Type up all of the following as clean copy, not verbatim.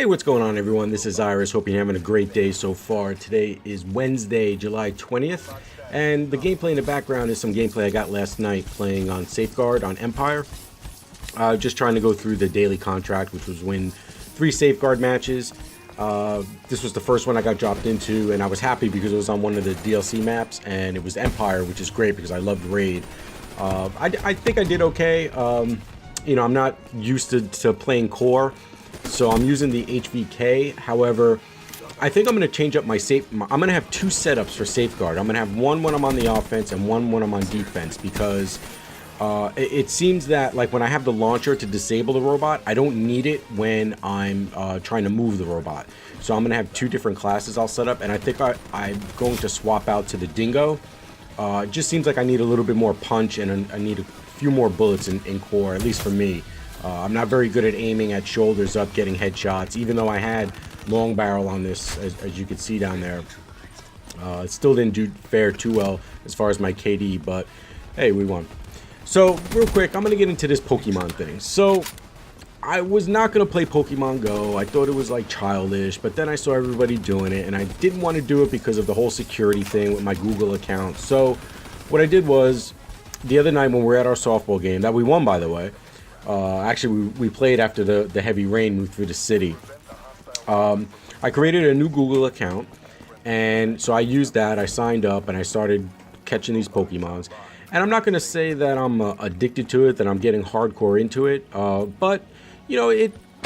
Hey, what's going on, everyone? This is Iris. Hope you're having a great day so far. Today is Wednesday, July 20th, and the gameplay in the background is some gameplay I got last night playing on Safeguard on Empire. Just trying to go through the daily contract, which was win 3 Safeguard matches. This was the first one I got dropped into, and I was happy because it was on one of the DLC maps, and it was Empire, which is great because I loved Raid. I think I did okay. I'm not used to playing core, so I'm using the HVK. However, I think I'm going to change up my I'm going to have 2 setups for Safeguard. I'm going to have one when I'm on the offense and one when I'm on defense, because it seems that, like, when I have the launcher to disable the robot, I don't need it when I'm trying to move the robot. So I'm going to have 2 different classes I'll set up, and I think I'm going to swap out to the Dingo. It just seems like I need a little bit more punch, and I need a few more bullets in core, at least for me. I'm not very good at aiming at shoulders up, getting headshots, even though I had long barrel on this, as you can see down there. It still didn't fare too well as far as my KD, but hey, we won. So real quick, I'm going to get into this Pokemon thing. So I was not going to play Pokemon Go. I thought it was like childish, but then I saw everybody doing it, and I didn't want to do it because of the whole security thing with my Google account. So what I did was, the other night when we were at our softball game, that we won, by the way, actually we played after the heavy rain moved through the city, I created a new Google account, and so I used that. I signed up and I started catching these Pokemons. And I'm not going to say that I'm addicted to it, that I'm getting hardcore into it, but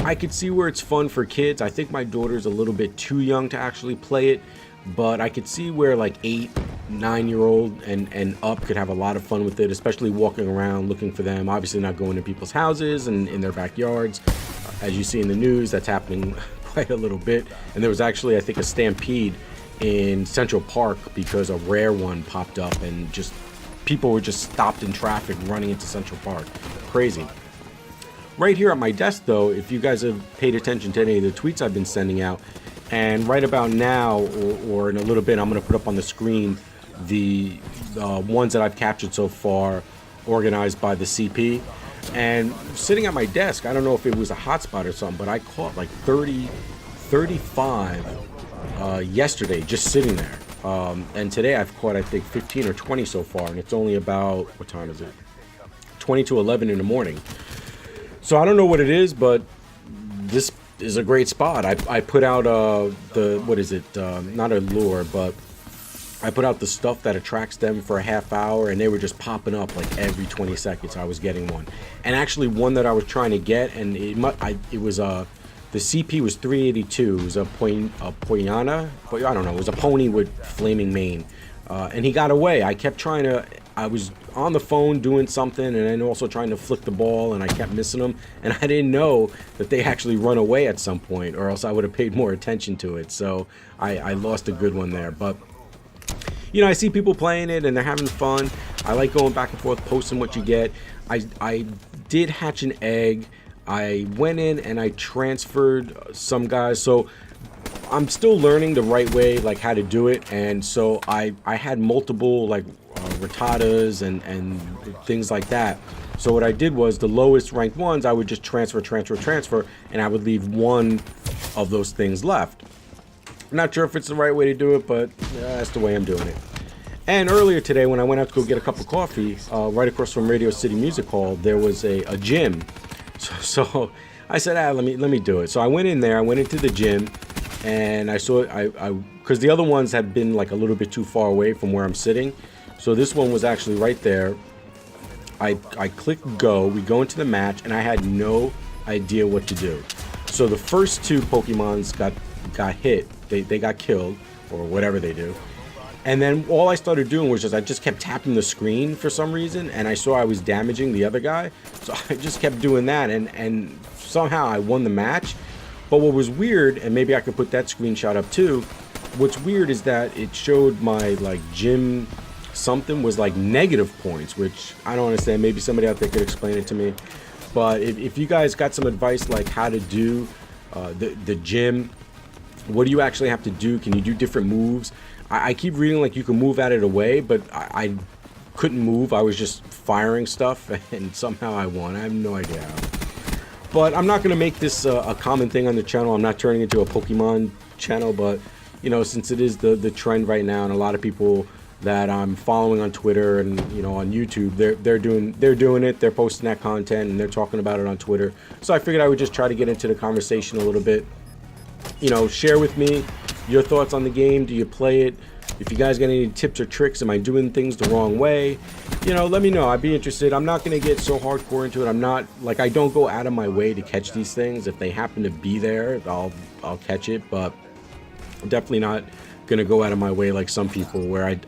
I could see where it's fun for kids. I think my daughter's a little bit too young to actually play it, but I could see where like 8, 9-year-old and up could have a lot of fun with it, especially walking around looking for them. Obviously not going to people's houses and in their backyards. As you see in the news, that's happening quite a little bit. And there was actually, I think, a stampede in Central Park because a rare one popped up, and just people were just stopped in traffic running into Central Park. Crazy. Right here at my desk, though, if you guys have paid attention to any of the tweets I've been sending out, and right about now, or in a little bit, I'm going to put up on the screen the ones that I've captured so far, organized by the CP. And sitting at my desk, I don't know if it was a hotspot or something, but I caught like 35 yesterday just sitting there. And today I've caught, I think, 15 or 20 so far, and it's only about, what time is it? 20 to 11 in the morning. So I don't know what it is, but this is a great spot. I put out not a lure, but I put out the stuff that attracts them for a half hour, and they were just popping up like every 20 seconds I was getting one. And actually one that I was trying to get, and the CP was 382. It was a Poiana. I don't know. It was a pony with flaming mane. And he got away. I was on the phone doing something, and then also trying to flick the ball, and I kept missing them. And I didn't know that they actually run away at some point, or else I would have paid more attention to it. So I lost a good one there. But I see people playing it, and they're having fun. I like going back and forth, posting what you get. I did hatch an egg. I went in and I transferred some guys, so I'm still learning the right way, like how to do it. And so I had multiple like Rattatas and things like that. So what I did was, the lowest ranked ones I would just transfer, and I would leave one of those things left. I'm not sure if it's the right way to do it, but that's the way I'm doing it. And earlier today, when I went out to go get a cup of coffee, right across from Radio City Music Hall, there was a gym. So I said, let me do it. So I went in there. I went into the gym, and I saw because the other ones had been like a little bit too far away from where I'm sitting. So this one was actually right there. I clicked go. We go into the match, and I had no idea what to do. So the first 2 Pokemons got hit. They got killed, or whatever they do. And then all I started doing was I just kept tapping the screen for some reason, and I saw I was damaging the other guy. So I just kept doing that, and somehow I won the match. But what was weird, and maybe I could put that screenshot up too, what's weird is that it showed my like gym something was like negative points, which I don't understand. Maybe somebody out there could explain it to me. But if you guys got some advice like how to do the gym, what do you actually have to do? Can you do different moves? I keep reading like you can move out of the way, but I couldn't move. I was just firing stuff, and somehow I won. I have no idea how. But I'm not going to make this a common thing on the channel. I'm not turning into a Pokemon channel, but you know, since it is the trend right now, and a lot of people that I'm following on Twitter and, you know, on YouTube, they're doing it. They're posting that content and they're talking about it on Twitter. So I figured I would just try to get into the conversation a little bit. You know, share with me your thoughts on the game. Do you play it? If you guys got any tips or tricks, am I doing things the wrong way? You know, let me know. I'd be interested. I'm not going to get so hardcore into it. I'm not, like, I don't go out of my way to catch these things. If they happen to be there, I'll catch it, but I'm definitely not going to go out of my way like some people, where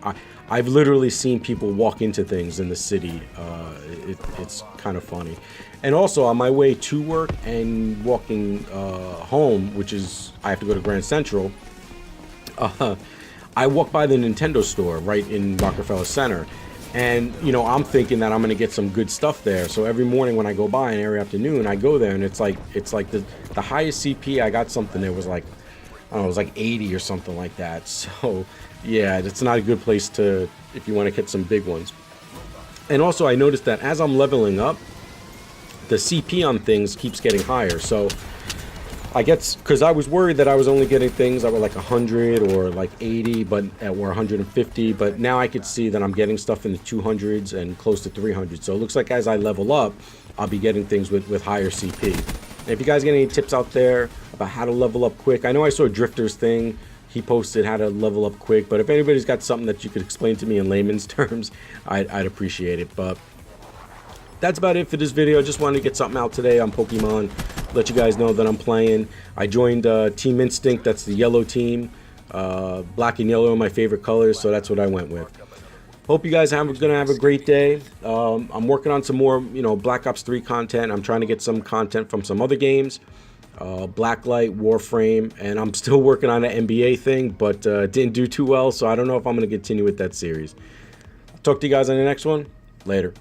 I've literally seen people walk into things in the city. It's kind of funny. And also on my way to work and walking home, which is, I have to go to Grand Central, I walk by the Nintendo store right in Rockefeller Center, and you know, I'm thinking that I'm gonna get some good stuff there. So every morning when I go by and every afternoon I go there, and it's like the highest CP I got something there was like, I don't know, it was like 80 or something like that. So yeah, it's not a good place to, if you want to get some big ones. And also I noticed that as I'm leveling up, the CP on things keeps getting higher. So I guess, because I was worried that I was only getting things that were like 100 or like 80, but or 150, but now I could see that I'm getting stuff in the 200s and close to 300. So it looks like as I level up, I'll be getting things with higher CP. And if you guys get any tips out there about how to level up quick, I know I saw Drifter's thing. He posted how to level up quick, but if anybody's got something that you could explain to me in layman's terms, I'd appreciate it. But that's about it for this video. I just wanted to get something out today on Pokemon. Let you guys know that I'm playing. I joined Team Instinct. That's the yellow team. Black and yellow are my favorite colors, so that's what I went with. Hope you guys are gonna have a great day. I'm working on some more, you know, Black Ops 3 content. I'm trying to get some content from some other games, Blacklight, Warframe, and I'm still working on an NBA thing, but didn't do too well, so I don't know if I'm gonna continue with that series. Talk to you guys on the next one. Later.